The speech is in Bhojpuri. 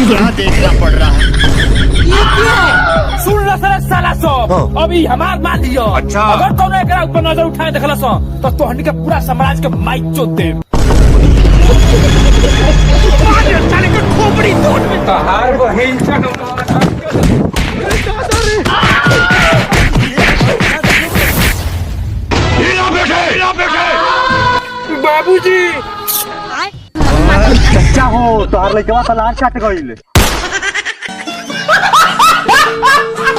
क्या देखना पड़ रहा है? सुन लो साला साला सो अभी हमार मान लियो। अच्छा। अगर तुमने एकरा ऊपर नजर उठाए देखला सो तो तोहनी के पूरा समाज के माइक चोद दे। साले के खोपड़ी तोड़ में तहार बहिन बाबूजी क्या हो तोहार लइकवा तलार काट गइल